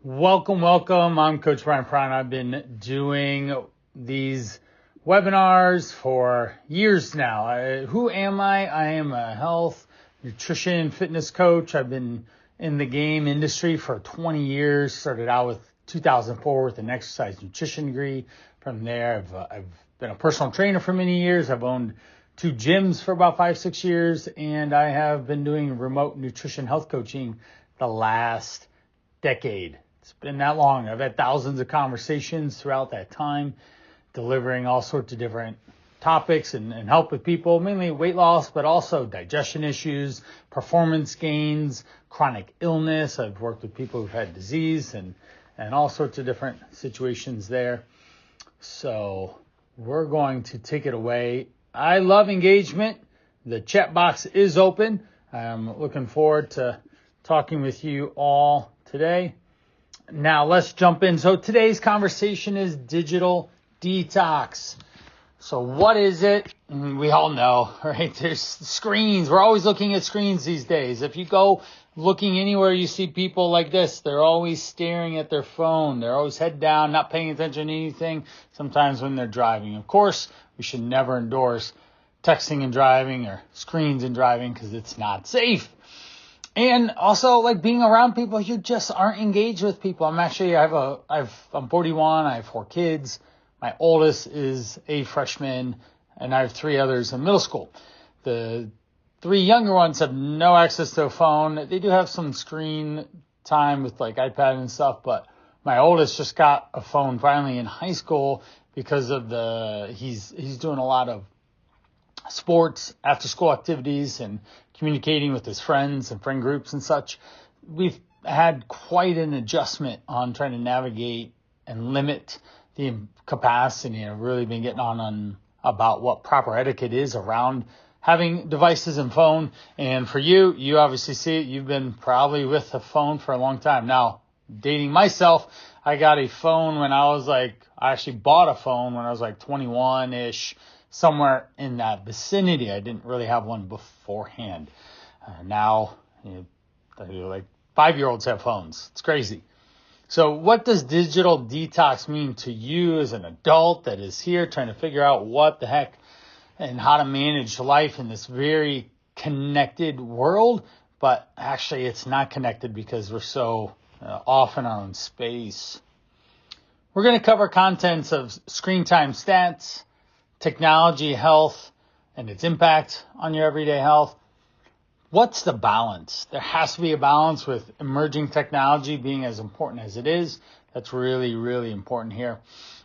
Welcome. I'm Coach Brian Prine. I've been doing these webinars for years now. Who am I? I am a health, nutrition, fitness coach. I've been in the game industry for 20 years. Started out with 2004 with an exercise nutrition degree. From there, I've been a personal trainer for many years. I've owned 2 gyms for about 5-6 years, and I have been doing remote nutrition health coaching the last decade. It's been that long. I've had thousands of conversations throughout that time, delivering all sorts of different topics and help with people, mainly weight loss, but also digestion issues, performance gains, chronic illness. I've worked with people who've had disease and all sorts of different situations there. So we're going to take it away. I love engagement. The chat box is open. I'm looking forward to talking with you all today. Now let's jump in. So today's conversation is digital detox. So what is it? We all know, right? There's screens. We're always looking at screens these days. If you go looking anywhere, you see people like this. They're always staring at their phone. They're always head down, not paying attention to anything. Sometimes when they're driving. Of course, we should never endorse texting and driving or screens and driving because it's not safe. And also, like, being around people, you just aren't engaged with people. I'm 41. I have 4 kids. My oldest is a freshman, and I have 3 others in middle school. The 3 younger ones have no access to a phone. They do have some screen time with like iPad and stuff, but my oldest just got a phone finally in high school because of he's doing a lot of sports, after school activities, and communicating with his friends and friend groups and such. We've had quite an adjustment on trying to navigate and limit the capacity. I've really been getting on about what proper etiquette is around having devices and phone. And for you obviously see it. You've been probably with a phone for a long time. Now, dating myself, I got a phone I actually bought a phone when I was like 21-ish, somewhere in that vicinity. I didn't really have one beforehand. Now, like 5-year-olds have phones. It's crazy. So what does digital detox mean to you as an adult that is here trying to figure out what the heck and how to manage life in this very connected world? But actually it's not connected because we're so off in our own space. We're going to cover contents of screen time stats, technology, health, and its impact on your everyday health. What's the balance? There has to be a balance with emerging technology being as important as it is. That's really, really important here.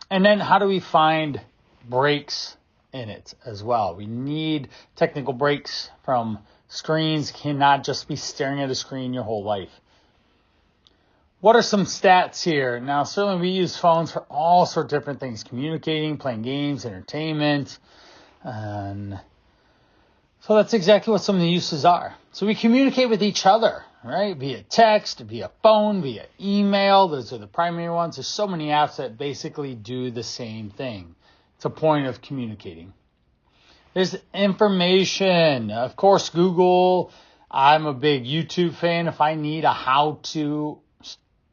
And then how do we find breaks in it as well? We need technical breaks from screens. Cannot just be staring at a screen your whole life. What are some stats here? Now, certainly we use phones for all sorts of different things, communicating, playing games, entertainment. And so that's exactly what some of the uses are. So we communicate with each other, right? Via text, via phone, via email. Those are the primary ones. There's so many apps that basically do the same thing. It's a point of communicating. There's information. Of course, Google. I'm a big YouTube fan. If I need a how to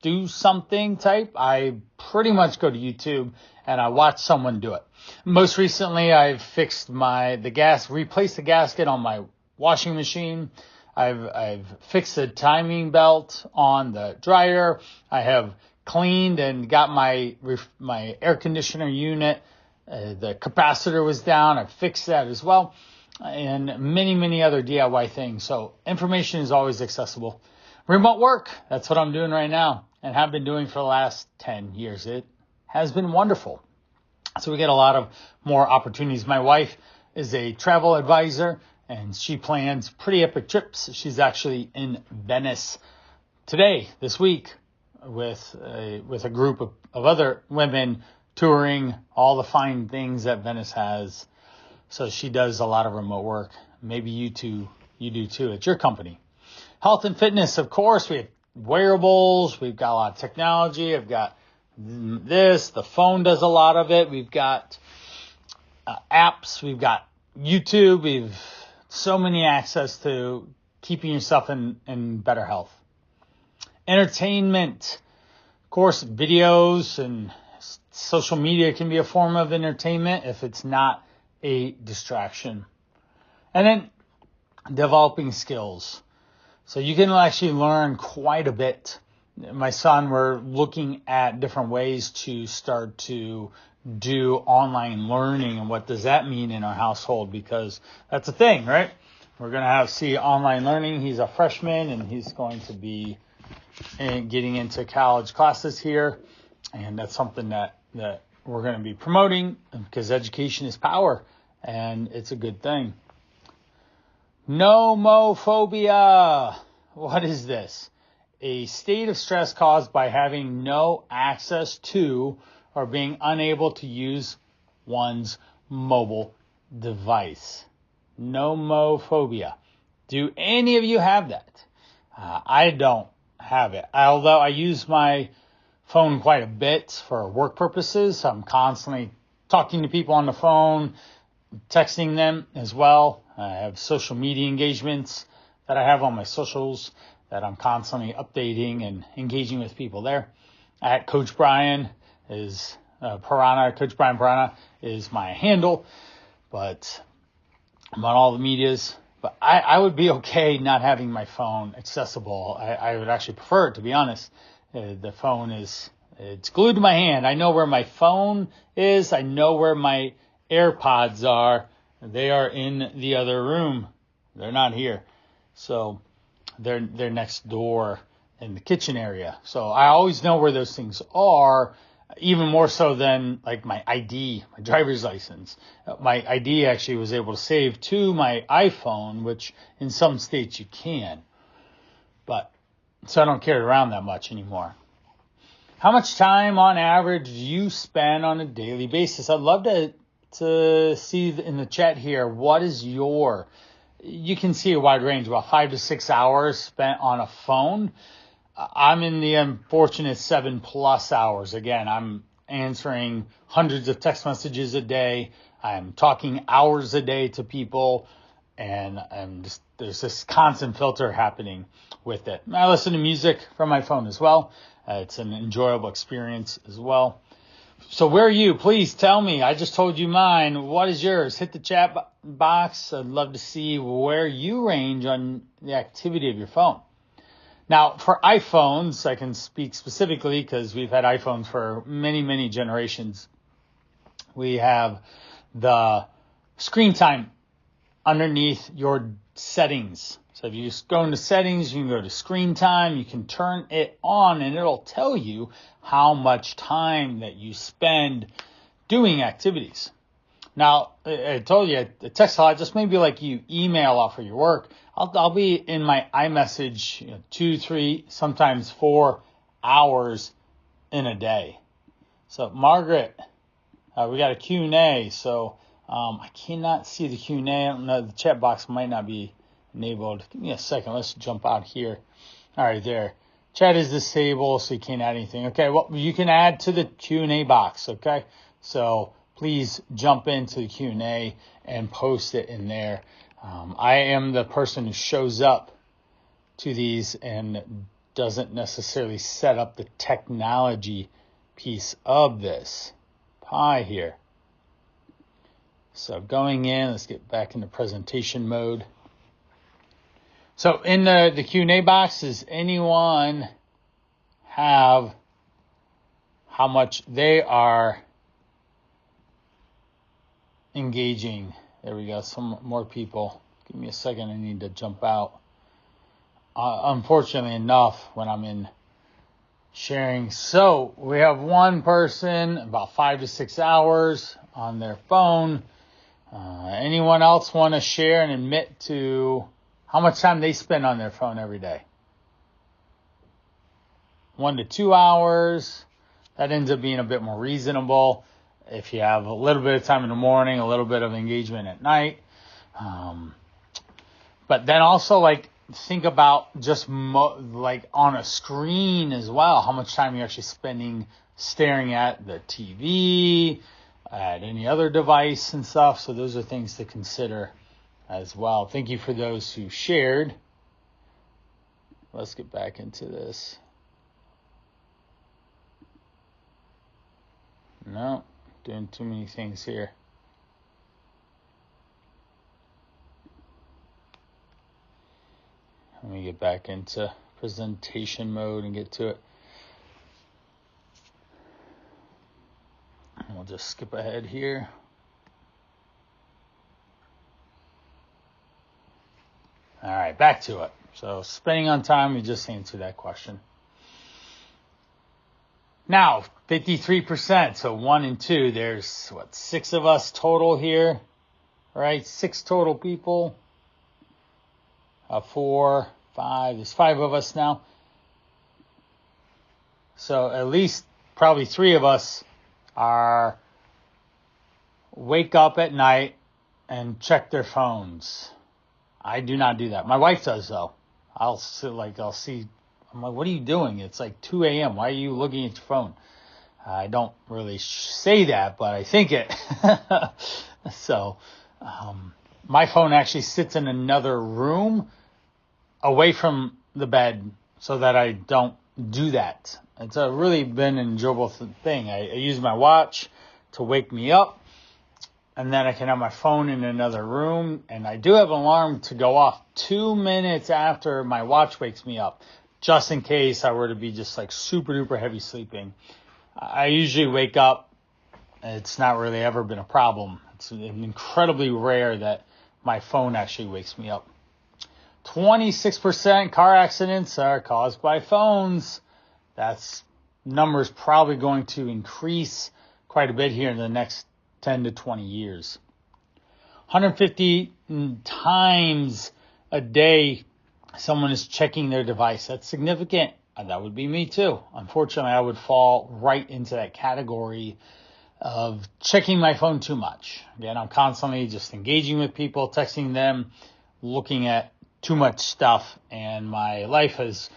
do something type, I pretty much go to YouTube and I watch someone do it. Most recently, I've replaced the gasket on my washing machine. I've fixed the timing belt on the dryer. I have cleaned and got my air conditioner unit. The capacitor was down. I fixed that as well. And many, many other DIY things. So information is always accessible. Remote work, that's what I'm doing right now and have been doing for the last 10 years. It has been wonderful. So we get a lot of more opportunities. My wife is a travel advisor and she plans pretty epic trips. She's actually in Venice this week, with a group of other women touring all the fine things that Venice has. So she does a lot of remote work. Maybe you do too at your company. Health and fitness, of course, we have wearables. We've got a lot of technology. I've got the phone does a lot of it. We've got apps. We've got YouTube. We've so many access to keeping yourself in better health. Entertainment. Of course, videos and social media can be a form of entertainment if it's not a distraction. And then developing skills. So you can actually learn quite a bit. My son, we're looking at different ways to start to do online learning, and what does that mean in our household, because that's a thing, right? We're going to see online learning. He's a freshman and he's going to be getting into college classes here, and that's something that we're going to be promoting, because education is power and it's a good thing. Nomophobia. What is this? A state of stress caused by having no access to or being unable to use one's mobile device. Nomophobia. Do any of you have that? I don't have it. Although I use my phone quite a bit for work purposes. I'm constantly talking to people on the phone, texting them as well. I have social media engagements that I have on my socials that I'm constantly updating and engaging with people there. At Coach Brian is Piranha. Coach Brian Piranha is my handle, but I'm on all the medias. But I would be okay not having my phone accessible. I would actually prefer it, to be honest. The phone it's glued to my hand. I know where my phone is. I know where my AirPods are. They are in the other room. They're not here. So they're next door in the kitchen area. So I always know where those things are, even more so than like my ID, my driver's license. My ID actually was able to save to my iPhone, which in some states you can. But so I don't carry it around that much anymore. How much time on average do you spend on a daily basis? I'd love to see in the chat here, what is you can see a wide range, about 5 to 6 hours spent on a phone. I'm in the unfortunate 7+ hours. Again, I'm answering hundreds of text messages a day. I'm talking hours a day to people, and there's this constant filter happening with it. I listen to music from my phone as well. It's an enjoyable experience as well. So where are you? Please tell me. I just told you mine. What is yours? Hit the chat box. I'd love to see where you range on the activity of your phone. Now, for iPhones, I can speak specifically because we've had iPhones for many, many generations. We have the screen time underneath your settings. So if you just go into settings, you can go to screen time, you can turn it on, and it'll tell you how much time that you spend doing activities. Now, I told you, the text line, just maybe like you email off of your work, I'll be in my iMessage 2, 3, sometimes 4 hours in a day. So Margaret, we got a Q&A, so I cannot see the Q&A. I don't know, the chat box might not be enabled. Give me a second. Let's jump out here. All right, there. Chat is disabled, so you can't add anything. Okay, well, you can add to the Q&A box, okay? So please jump into the Q&A and post it in there. I am the person who shows up to these and doesn't necessarily set up the technology piece of this pie here. So going in, let's get back into presentation mode. So in the Q&A box, does anyone have how much they are engaging? There we go. Some more people. Give me a second. I need to jump out. Unfortunately enough, when I'm in sharing. So we have one person about 5 to 6 hours on their phone. Anyone else want to share and admit to how much time they spend on their phone every day? 1 to 2 hours. That ends up being a bit more reasonable if you have a little bit of time in the morning, a little bit of engagement at night. But then also think about just on a screen as well, how much time you're actually spending staring at the TV, at any other device and stuff. So those are things to consider as well. Thank you for those who shared. Let's get back into this. No, doing too many things here. Let me get back into presentation mode and get to it. And we'll just skip ahead here. All right, back to it. So spending on time, we just answered that question. Now, 53%, so 1 and 2, there's 6 of us total here, right? 6 total people. 4, 5, there's 5 of us now. So at least probably 3 of us are wake up at night and check their phones. I do not do that. My wife does though. I'll see, I'm like, what are you doing? It's like 2 a.m. Why are you looking at your phone? I don't really say that, but I think it. So, my phone actually sits in another room away from the bed so that I don't do that. It's really been an enjoyable thing. I use my watch to wake me up, and then I can have my phone in another room, and I do have an alarm to go off 2 minutes after my watch wakes me up, just in case I were to be just like super duper heavy sleeping. I usually wake up. It's not really ever been a problem. It's incredibly rare that my phone actually wakes me up. 26% car accidents are caused by phones. That's number's probably going to increase quite a bit here in the next 10 to 20 years. 150 times a day someone is checking their device. That's significant. That would be me too. Unfortunately, I would fall right into that category of checking my phone too much. Again, I'm constantly just engaging with people, texting them, looking at too much stuff, and my life has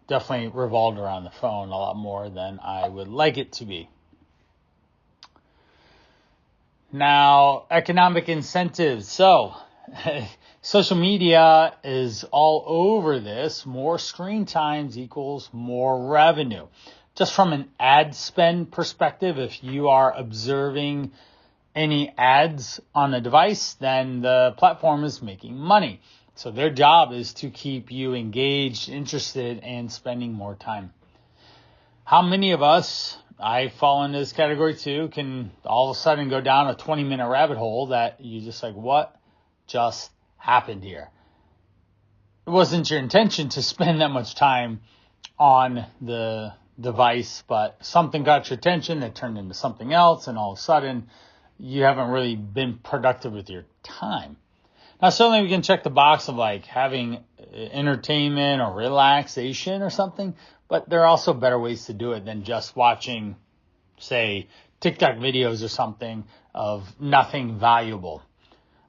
definitely revolved around the phone a lot more than I would like it to be. Now, economic incentives. So, social media is all over this. More screen times equals more revenue. Just from an ad spend perspective, if you are observing any ads on a device, then the platform is making money. So their job is to keep you engaged, interested, and spending more time. How many of us, I fall into this category too, can all of a sudden go down a 20-minute rabbit hole that you just like, what just happened here? It wasn't your intention to spend that much time on the device, but something got your attention that turned into something else, and all of a sudden you haven't really been productive with your time. Now, certainly we can check the box of like having entertainment or relaxation or something, but there are also better ways to do it than just watching, say, TikTok videos or something of nothing valuable.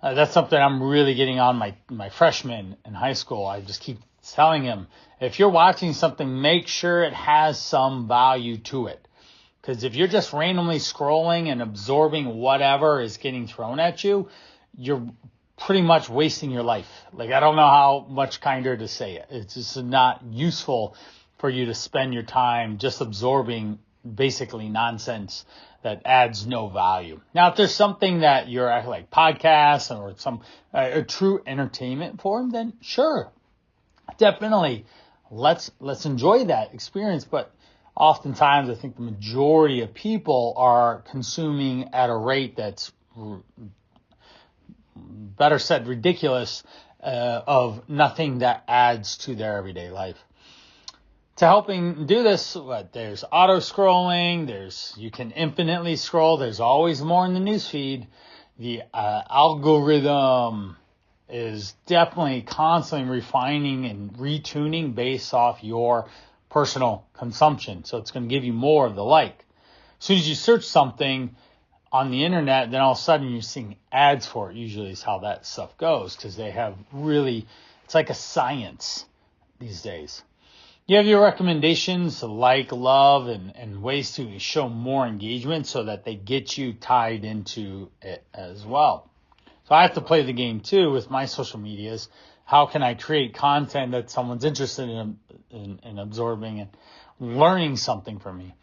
That's something I'm really getting on my freshmen in high school. I just keep telling him, if you're watching something, make sure it has some value to it. Because if you're just randomly scrolling and absorbing whatever is getting thrown at you, you're pretty much wasting your life. Like, I don't know how much kinder to say it. It's just not useful for you to spend your time just absorbing basically nonsense that adds no value. Now, if there's something that you're like podcasts or some a true entertainment form, then sure, definitely let's enjoy that experience. But oftentimes, I think the majority of people are consuming at a rate that's better said ridiculous, of nothing that adds to their everyday life. To helping do this, there's auto scrolling, you can infinitely scroll, there's always more in the newsfeed. The algorithm is definitely constantly refining and retuning based off your personal consumption. So it's going to give you more of the like. As soon as you search something on the internet, then all of a sudden you're seeing ads for it. Usually is how that stuff goes, because they have really, it's like a science these days. You have your recommendations to like, love, and ways to show more engagement so that they get you tied into it as well. So I have to play the game too with my social medias. How can I create content that someone's interested in absorbing and learning something from me?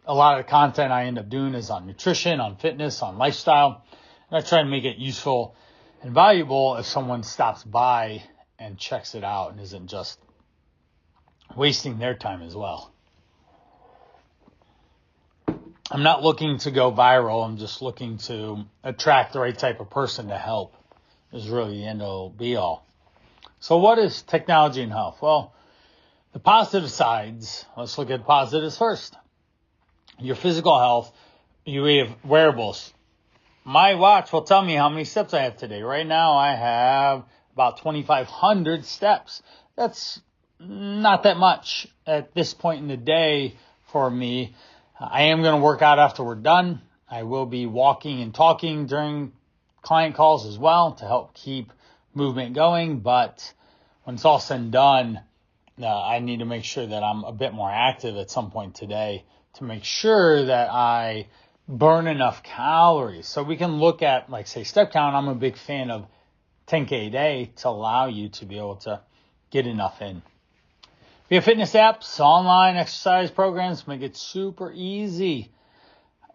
a lot of the content I end up doing is on nutrition, on fitness, on lifestyle. And I try to make it useful and valuable if someone stops by and checks it out and isn't just wasting their time as well. I'm not looking to go viral. I'm just looking to attract the right type of person to help is really the end all be all. So what is technology and health? Well, the positive sides, let's look at positives first. Your physical health, you have wearables. My watch will tell me how many steps I have today. Right now I have about 2,500 steps. That's not that much at this point in the day for me. I am going to work out after we're done. I will be walking and talking during client calls as well to help keep movement going. But when it's all said and done, I need to make sure that I'm a bit more active at some point today to make sure that I burn enough calories. So we can look at, like, say, step count. I'm a big fan of 10K a day to allow you to be able to get enough in. We have fitness apps, online exercise programs, make it super easy.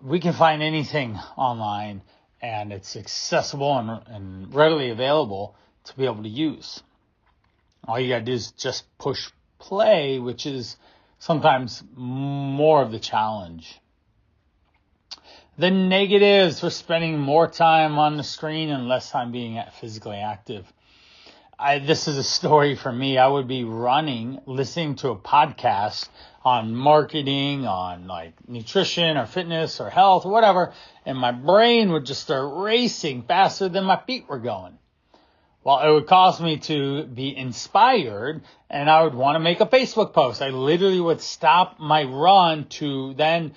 We can find anything online, and it's accessible and readily available to be able to use. All you got to do is just push play, which is sometimes more of the challenge. The negatives, we're spending more time on the screen and less time being physically active. This is a story for me. I would be running, listening to a podcast on marketing, on like nutrition or fitness or health or whatever, and my brain would just start racing faster than my feet were going. Well, it would cause me to be inspired, and I would want to make a Facebook post. I literally would stop my run to then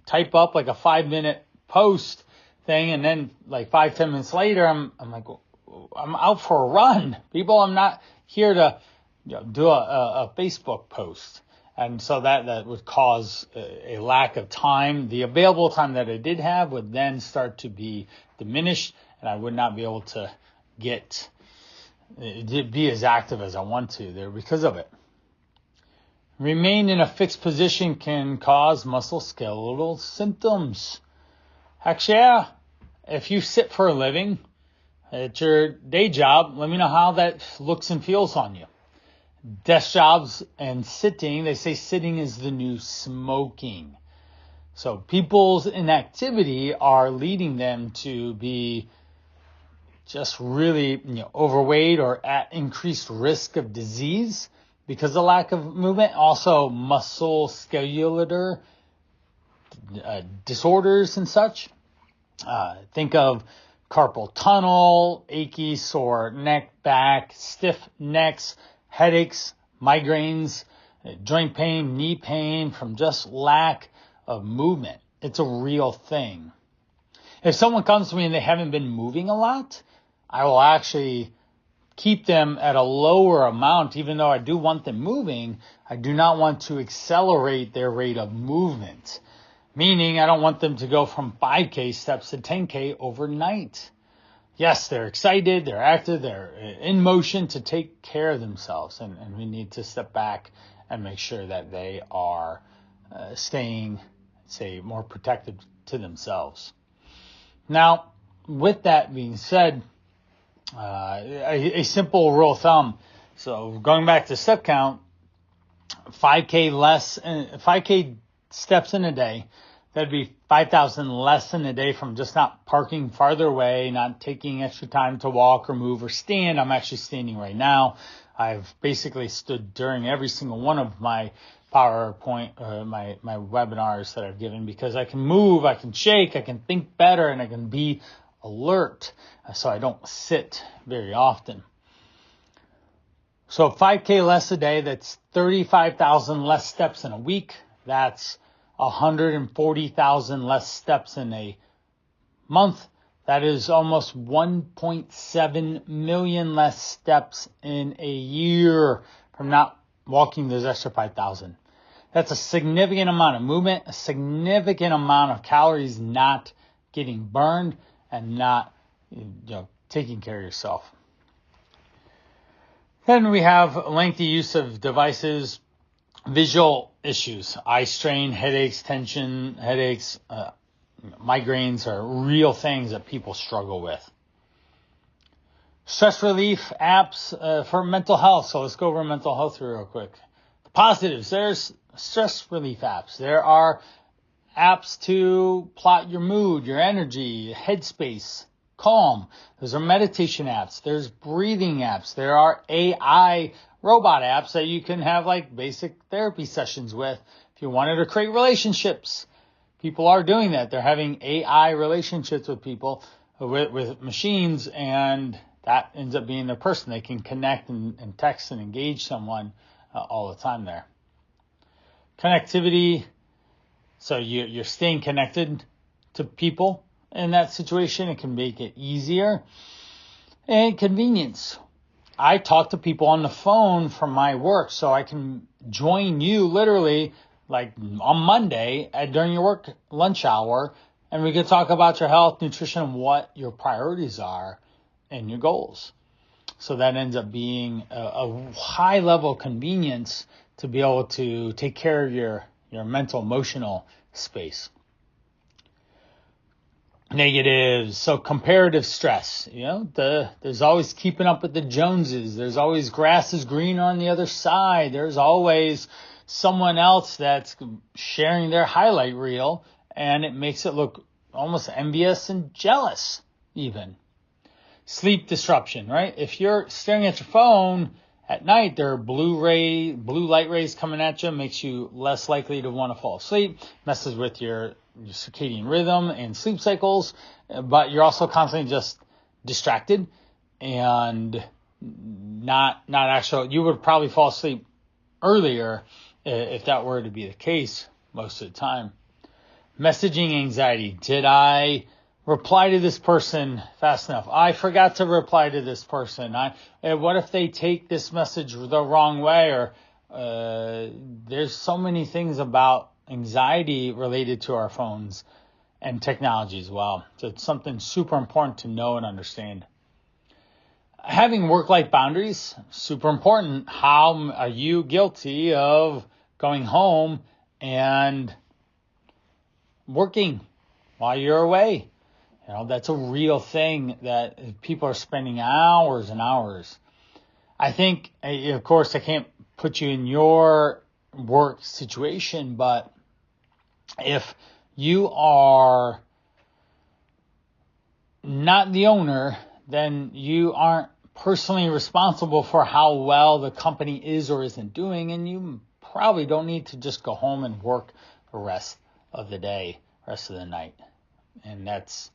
type up like a 5-minute post thing, and then like 5-10 minutes later, I'm like, I'm out for a run. People, I'm not here to do a Facebook post. And so that would cause a lack of time. The available time that I did have would then start to be diminished, and I would not be able to be as active as I want to there because of it. Remain in a fixed position can cause musculoskeletal symptoms. Actually, yeah, if you sit for a living at your day job, let me know how that looks and feels on you. Desk jobs and sitting, they say sitting is the new smoking. So people's inactivity are leading them to be just really overweight or at increased risk of disease because of lack of movement. Also musculoskeletal disorders and such. Think of carpal tunnel, achy, sore neck, back, stiff necks, headaches, migraines, joint pain, knee pain from just lack of movement. It's a real thing. If someone comes to me and they haven't been moving a lot, I will actually keep them at a lower amount. Even though I do want them moving, I do not want to accelerate their rate of movement. Meaning I don't want them to go from 5K steps to 10K overnight. Yes, they're excited, they're active, they're in motion to take care of themselves. And we need to step back and make sure that they are staying, say, more protected to themselves. Now, with that being said, a simple rule of thumb. So going back to step count, 5K steps in a day. That'd be 5,000 less in a day from just not parking farther away, not taking extra time to walk or move or stand. I'm actually standing right now. I've basically stood during every single one of my PowerPoint, my webinars that I've given because I can move, I can shake, I can think better, and I can be alert. So I don't sit very often. So 5K less a day, that's 35,000 less steps in a week. That's 140,000 less steps in a month. That is almost 1.7 million less steps in a year from not walking those extra 5,000. That's a significant amount of movement, a significant amount of calories not getting burned and not taking care of yourself. Then we have lengthy use of devices. Visual issues, eye strain, headaches, tension, migraines are real things that people struggle with. Stress relief apps for mental health. So let's go over mental health real quick. The positives, there's stress relief apps. There are apps to plot your mood, your energy, headspace, calm. Those are meditation apps. There's breathing apps. There are AI robot apps that you can have like basic therapy sessions with. If you wanted to create relationships, people are doing that. They're having AI relationships with people, with machines, and that ends up being their person. They can connect and text and engage someone all the time there. Connectivity. So you're staying connected to people in that situation. It can make it easier. And convenience. I talk to people on the phone from my work, so I can join you literally like on Monday during your work lunch hour, and we can talk about your health, nutrition, and what your priorities are and your goals. So that ends up being a high level of convenience to be able to take care of your mental, emotional space. Negatives. So comparative stress, there's always keeping up with the Joneses. There's always grass is green on the other side. There's always someone else that's sharing their highlight reel, and it makes it look almost envious and jealous even. Sleep disruption, right? If you're staring at your phone at night, there are blue light rays coming at you, makes you less likely to want to fall asleep, messes with your circadian rhythm and sleep cycles, but you're also constantly just distracted and not actual. You would probably fall asleep earlier if that were to be the case most of the time. Messaging anxiety. Did I reply to this person fast enough? I forgot to reply to this person. What if they take this message the wrong way? Or there's so many things about anxiety related to our phones and technology as well. So it's something super important to know and understand. Having work-life boundaries, super important. How are you guilty of going home and working while you're away? That's a real thing that people are spending hours and hours. I think, of course, I can't put you in your work situation, but if you are not the owner, then you aren't personally responsible for how well the company is or isn't doing, and you probably don't need to just go home and work the rest of the day, rest of the night. And that's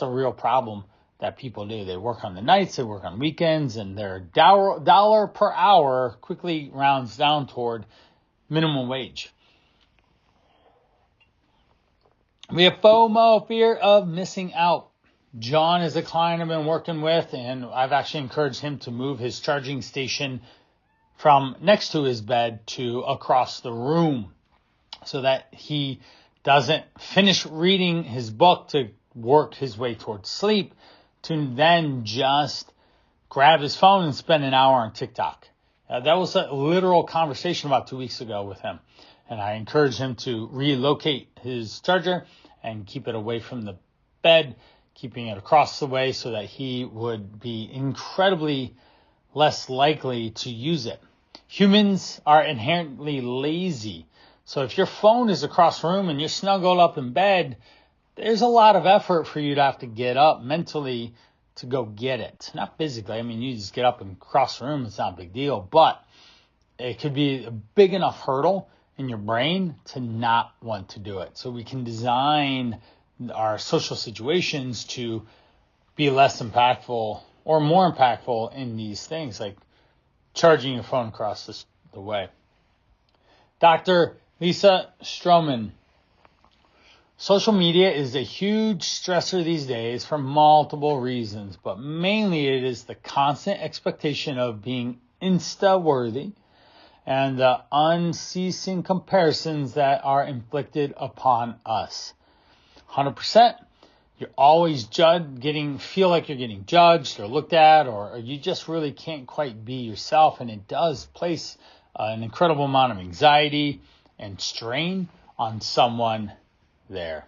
a real problem that people do. They work on the nights, they work on weekends, and their dollar per hour quickly rounds down toward minimum wage. We have FOMO, fear of missing out. John is a client I've been working with, and I've actually encouraged him to move his charging station from next to his bed to across the room so that he doesn't finish reading his book to work his way towards sleep, to then just grab his phone and spend an hour on TikTok. That was a literal conversation about 2 weeks ago with him. And I encouraged him to relocate his charger and keep it away from the bed, keeping it across the way so that he would be incredibly less likely to use it. Humans are inherently lazy. So if your phone is across the room and you're snuggled up in bed, there's a lot of effort for you to have to get up mentally to go get it. Not physically. I mean, you just get up and cross the room. It's not a big deal. But it could be a big enough hurdle in your brain to not want to do it. So we can design our social situations to be less impactful or more impactful in these things, like charging your phone across the way. Dr. Lisa Stroman. Social media is a huge stressor these days for multiple reasons, but mainly it is the constant expectation of being Insta-worthy and the unceasing comparisons that are inflicted upon us. 100%, you're always feel like you're getting judged or looked at, or you just really can't quite be yourself, and it does place an incredible amount of anxiety and strain on someone there.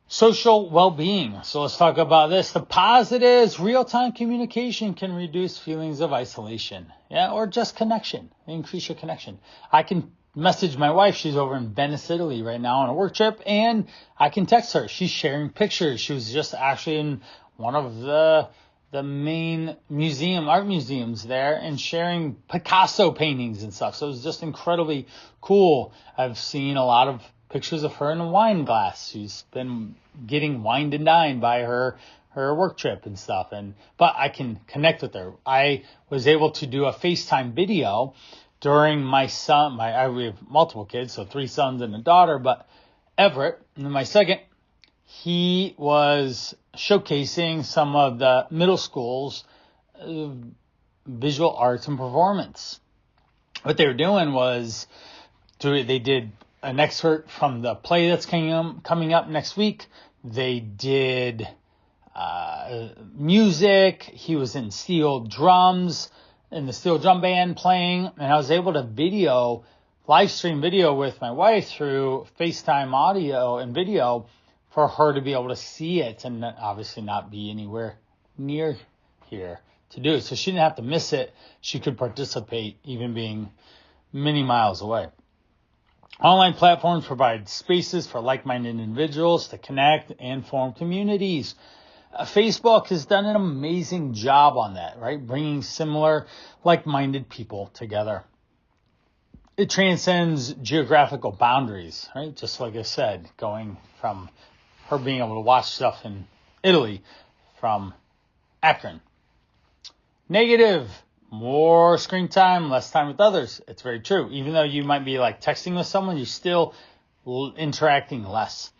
Social well-being. So let's talk about this. The positives: real-time communication can reduce feelings of isolation, or just connection, increase your connection. I can message my wife. She's over in Venice, Italy right now on a work trip, and I can text her. She's sharing pictures. She was just actually in one of the main art museums there and sharing Picasso paintings and stuff. So it was just incredibly cool. I've seen a lot of pictures of her in a wine glass. She's been getting wined and dined by her work trip and stuff. But I can connect with her. I was able to do a FaceTime video during we have multiple kids, so 3 sons and a daughter, but Everett, my second, he was showcasing some of the middle school's visual arts and performance. What they were doing was they did an excerpt from the play that's coming up next week. They did music. He was in steel drums, in the steel drum band playing, and I was able to live stream video with my wife through FaceTime audio and video for her to be able to see it and obviously not be anywhere near here to do it. So she didn't have to miss it. She could participate even being many miles away. Online platforms provide spaces for like-minded individuals to connect and form communities. Facebook has done an amazing job on that, right? Bringing similar, like-minded people together. It transcends geographical boundaries, right? Just like I said, going from her being able to watch stuff in Italy from Akron. Negative: more screen time, less time with others. It's very true. Even though you might be like texting with someone, you're still interacting less.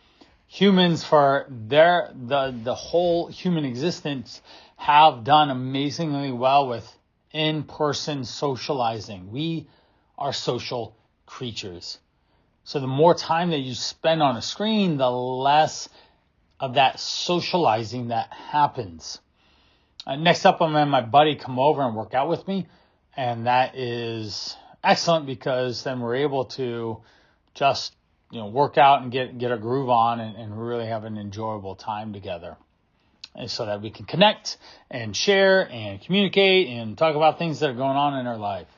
Humans, for the whole human existence, have done amazingly well with in-person socializing. We are social creatures. So the more time that you spend on a screen, the less of that socializing that happens. Next up, I'm going to have my buddy come over and work out with me. And that is excellent because then we're able to just, work out and get a groove on and really have an enjoyable time together. And so that we can connect and share and communicate and talk about things that are going on in our life.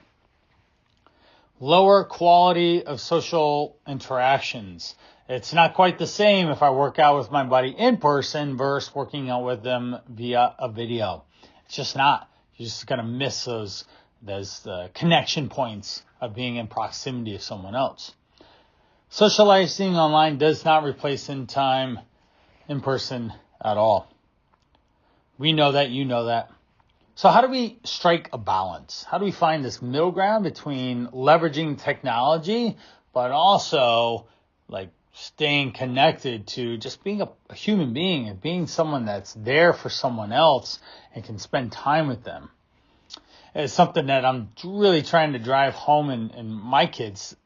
Lower quality of social interactions. It's not quite the same if I work out with my buddy in person versus working out with them via a video. It's just not. You're just going to miss those connection points of being in proximity of someone else. Socializing online does not replace in person at all. We know that, you know that. So how do we strike a balance? How do we find this middle ground between leveraging technology, but also staying connected to just being a human being and being someone that's there for someone else and can spend time with them? It's something that I'm really trying to drive home in my kids'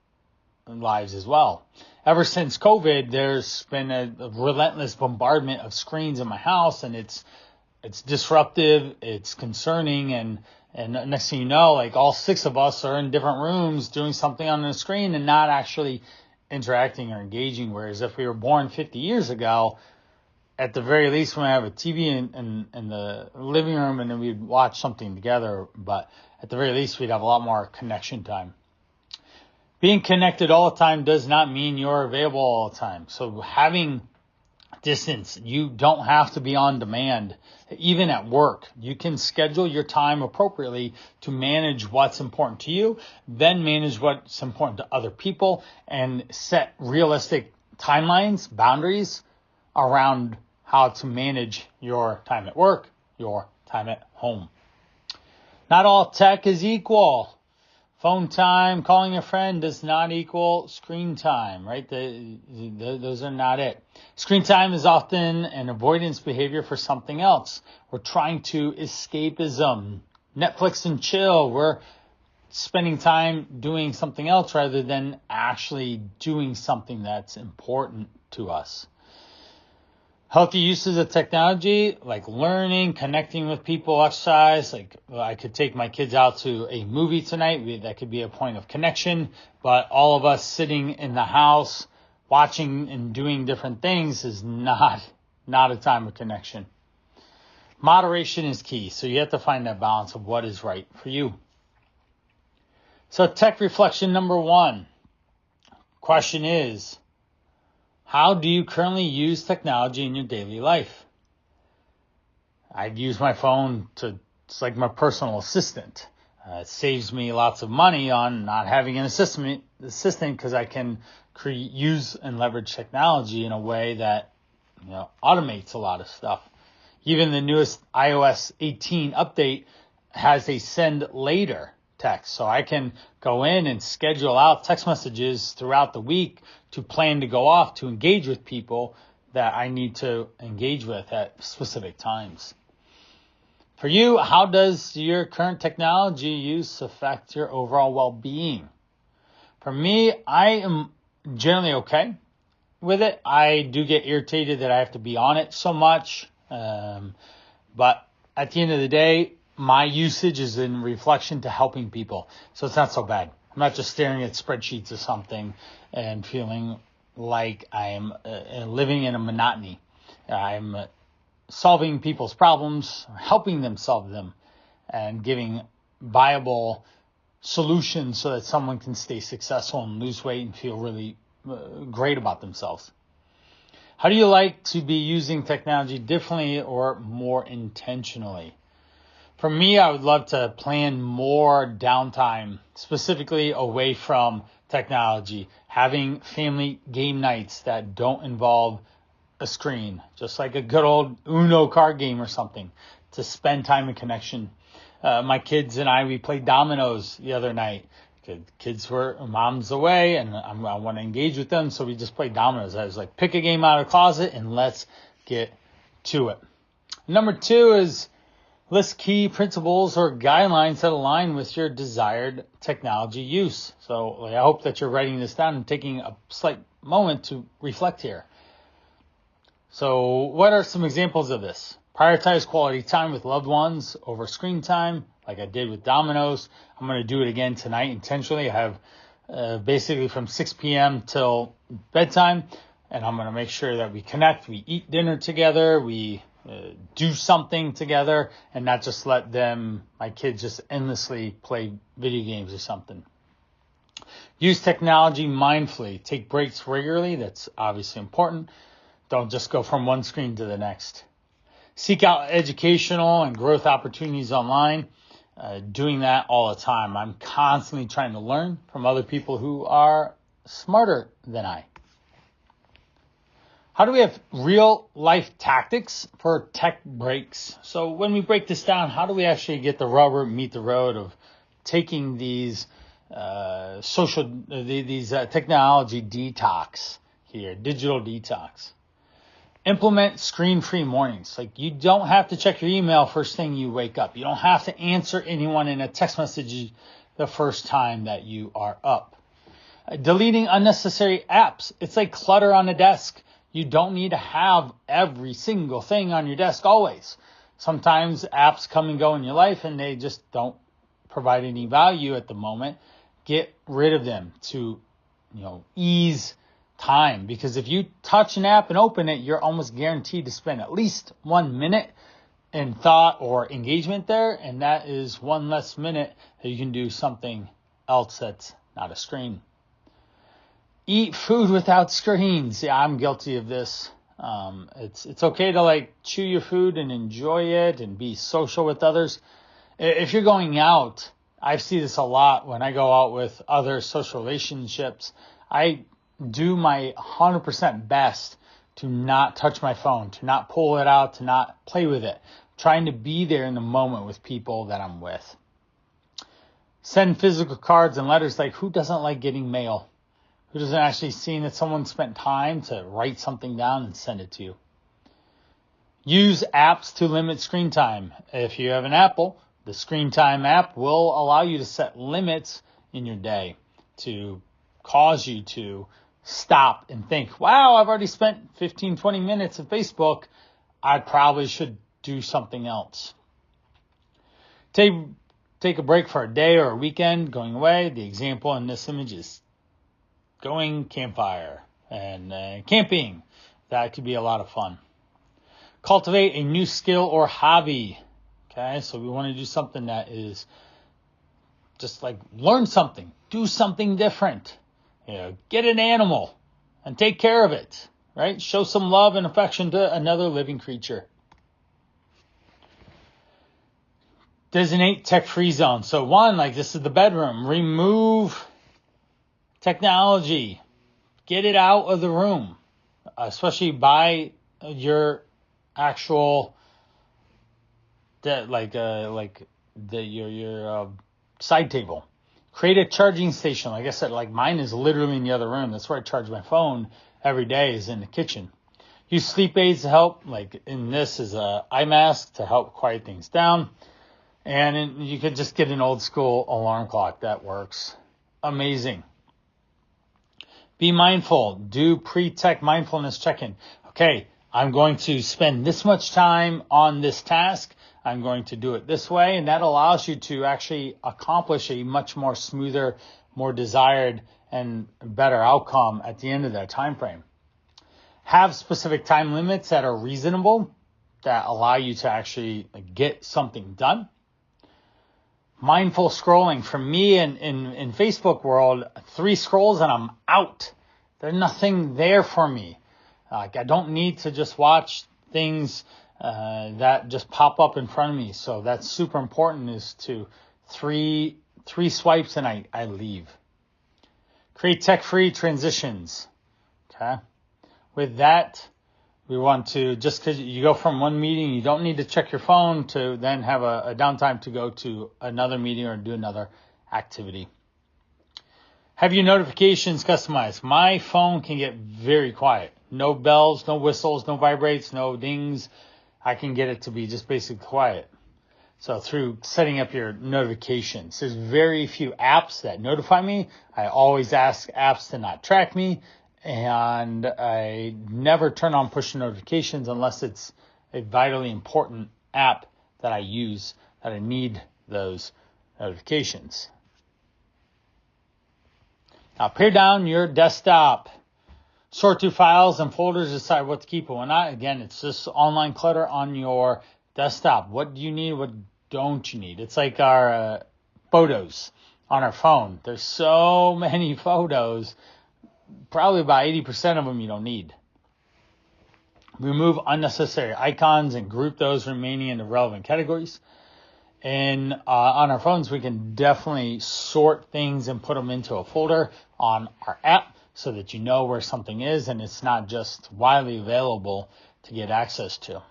lives as well. Ever since COVID, there's been a relentless bombardment of screens in my house, and it's disruptive, it's concerning, and next thing you know, all 6 of us are in different rooms doing something on the screen and not actually interacting or engaging. Whereas if we were born 50 years ago, at the very least, we might have a TV in the living room and then we'd watch something together. But at the very least, we'd have a lot more connection time. Being connected all the time does not mean you're available all the time. So having distance, you don't have to be on demand. Even at work, you can schedule your time appropriately to manage what's important to you, then manage what's important to other people, and set realistic timelines, boundaries around how to manage your time at work, your time at home. Not all tech is equal. Phone time, calling a friend does not equal screen time, right? Those are not it. Screen time is often an avoidance behavior for something else. We're trying to escapism, Netflix and chill. We're spending time doing something else rather than actually doing something that's important to us. Healthy uses of technology, like learning, connecting with people, exercise. Like I could take my kids out to a movie tonight. That could be a point of connection. But all of us sitting in the house, watching and doing different things is not a time of connection. Moderation is key. So you have to find that balance of what is right for you. So tech reflection number 1. Question is, how do you currently use technology in your daily life? I use my phone it's like my personal assistant. It saves me lots of money on not having an assistant because I can use and leverage technology in a way that automates a lot of stuff. Even the newest iOS 18 update has a send later text. So I can go in and schedule out text messages throughout the week to plan to go off to engage with people that I need to engage with at specific times. For you, how does your current technology use affect your overall well-being? For me, I am generally okay with it. I do get irritated that I have to be on it so much. But at the end of the day, my usage is in reflection to helping people. So it's not so bad. I'm not just staring at spreadsheets or something and feeling like I'm living in a monotony. I'm solving people's problems, helping them solve them, and giving viable solutions so that someone can stay successful and lose weight and feel really great about themselves. How do you like to be using technology differently or more intentionally? For me, I would love to plan more downtime, specifically away from technology, having family game nights that don't involve a screen, just like a good old Uno card game or something, to spend time in connection. My kids and we played dominoes the other night. Mom's away and I want to engage with them, so we just played dominoes. I was like, pick a game out of the closet and let's get to it. Number 2 is list key principles or guidelines that align with your desired technology use. So I hope that you're writing this down and taking a slight moment to reflect here. So what are some examples of this? Prioritize quality time with loved ones over screen time, like I did with dominoes. I'm going to do it again tonight intentionally. I have basically from 6 p.m. till bedtime, and I'm going to make sure that we connect, we eat dinner together, we do something together, and not just let my kids just endlessly play video games or something. Use technology mindfully. Take breaks regularly. That's obviously important. Don't just go from one screen to the next. Seek out educational and growth opportunities online. Doing that all the time. I'm constantly trying to learn from other people who are smarter than I. How do we have real life tactics for tech breaks? So when we break this down, how do we actually get the rubber meet the road of taking these technology detox here, digital detox? Implement screen-free mornings. Like, you don't have to check your email first thing you wake up. You don't have to answer anyone in a text message the first time that you are up. Deleting unnecessary apps. It's like clutter on a desk. You don't need to have every single thing on your desk always. Sometimes apps come and go in your life and they just don't provide any value at the moment. Get rid of them to, ease time, because if you touch an app and open it, you're almost guaranteed to spend at least 1 minute in thought or engagement there, and that is one less minute that you can do something else that's not a screen. Eat food without screens. Yeah, I'm guilty of this. It's okay to chew your food and enjoy it and be social with others. If you're going out, I see this a lot when I go out with other social relationships. I do my 100% best to not touch my phone, to not pull it out, to not play with it. Trying to be there in the moment with people that I'm with. Send physical cards and letters. Like, who doesn't like getting mail? Who doesn't actually see that someone spent time to write something down and send it to you? Use apps to limit screen time. If you have an Apple, the screen time app will allow you to set limits in your day to cause you to stop and think, wow, I've already spent 15, 20 minutes of Facebook. I probably should do something else. Take a break for a day or a weekend going away. The example in this image is going campfire and camping. That could be a lot of fun. Cultivate a new skill or hobby. Okay, so we want to do something that is just like learn something, do something different. Get an animal and take care of it, right? Show some love and affection to another living creature. Designate tech-free zone. So one, like this is the bedroom. Remove technology. Get it out of the room, especially by your actual your side table. Create a charging station. Like I said, like mine is literally in the other room. That's where I charge my phone every day, is in the kitchen. Use sleep aids to help. Like in this is a eye mask to help quiet things down. And you could just get an old school alarm clock that works amazing. Be mindful. Do pre-tech mindfulness check-in. Okay, I'm going to spend this much time on this task. I'm going to do it this way. And that allows you to actually accomplish a much more smoother, more desired, and better outcome at the end of that time frame. Have specific time limits that are reasonable, that allow you to actually get something done. Mindful scrolling. For me in Facebook world, 3 scrolls and I'm out. There's nothing there for me. Like I don't need to just watch things that just pop up in front of me. So that's super important, is to three swipes and I leave. Create tech-free transitions. Okay. With that, we want to, just because you go from one meeting, you don't need to check your phone to then have a downtime to go to another meeting or do another activity. Have your notifications customized. My phone can get very quiet. No bells, no whistles, no vibrates, no dings. I can get it to be just basically quiet. So through setting up your notifications, there's very few apps that notify me. I always ask apps to not track me. And I never turn on push notifications unless it's a vitally important app that I use, that I need those notifications. Now, pare down your desktop. Sort through files and folders, decide what to keep and what not. Again, it's just online clutter on your desktop. What do you need? What don't you need? It's like our photos on our phone. There's so many photos. Probably about 80% of them you don't need. Remove unnecessary icons and group those remaining into relevant categories. And on our phones, we can definitely sort things and put them into a folder on our app so that you know where something is and it's not just widely available to get access to.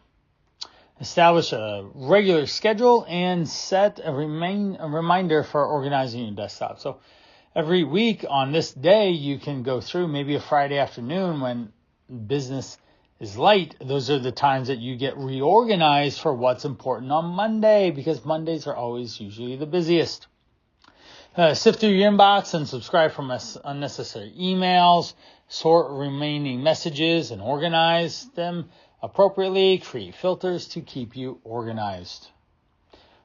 Establish a regular schedule and set a reminder for organizing your desktop. So every week on this day, you can go through maybe a Friday afternoon when business is light. Those are the times that you get reorganized for what's important on Monday, because Mondays are always usually the busiest. Sift through your inbox and subscribe from unnecessary emails. Sort remaining messages and organize them appropriately. Create filters to keep you organized.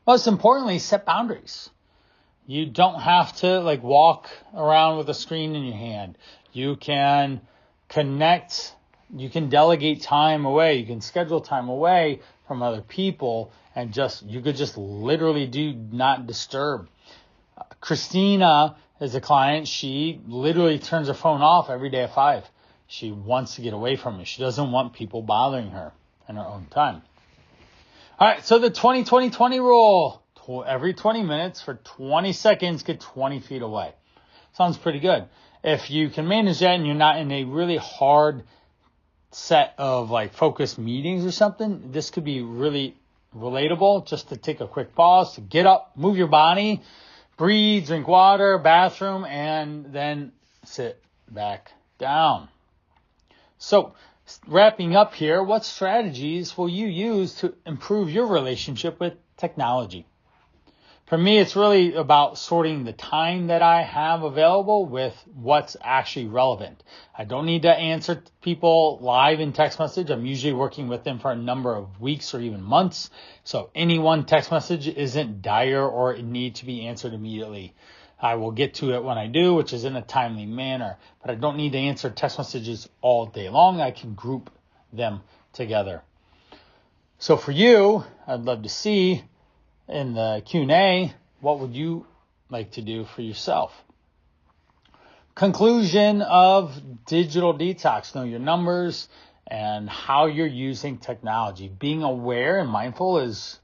Most importantly, set boundaries. You don't have to walk around with a screen in your hand. You can connect. You can delegate time away. You can schedule time away from other people and you could just literally do not disturb. Christina is a client. She literally turns her phone off every day at 5. She wants to get away from it. She doesn't want people bothering her in her own time. All right. So the 20-20-20 rule. Every 20 minutes for 20 seconds, get 20 feet away. Sounds pretty good. If you can manage that and you're not in a really hard set of focused meetings or something, this could be really relatable, just to take a quick pause, to get up, move your body, breathe, drink water, bathroom, and then sit back down. So wrapping up here, what strategies will you use to improve your relationship with technology? For me, it's really about sorting the time that I have available with what's actually relevant. I don't need to answer people live in text message. I'm usually working with them for a number of weeks or even months. So any one text message isn't dire or it needs to be answered immediately. I will get to it when I do, which is in a timely manner. But I don't need to answer text messages all day long. I can group them together. So for you, I'd love to see in the Q&A, what would you like to do for yourself? Conclusion of digital detox. Know your numbers and how you're using technology. Being aware and mindful is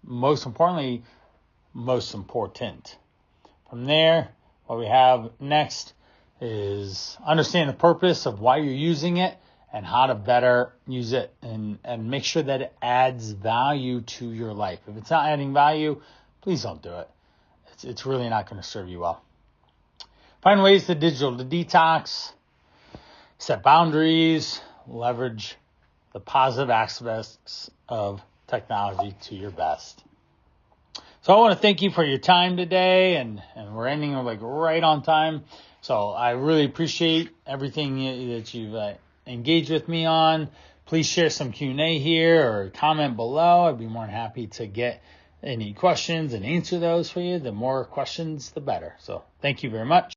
most important. From there, what we have next is understand the purpose of why you're using it and how to better use it and make sure that it adds value to your life. If it's not adding value, please don't do it. It's really not going to serve you well. Find ways to detox, set boundaries, leverage the positive aspects of technology to your best. So I want to thank you for your time today, and we're ending like right on time. So I really appreciate everything that you've engaged with me on. Please share some Q&A here or comment below. I'd be more than happy to get any questions and answer those for you. The more questions, the better. So thank you very much.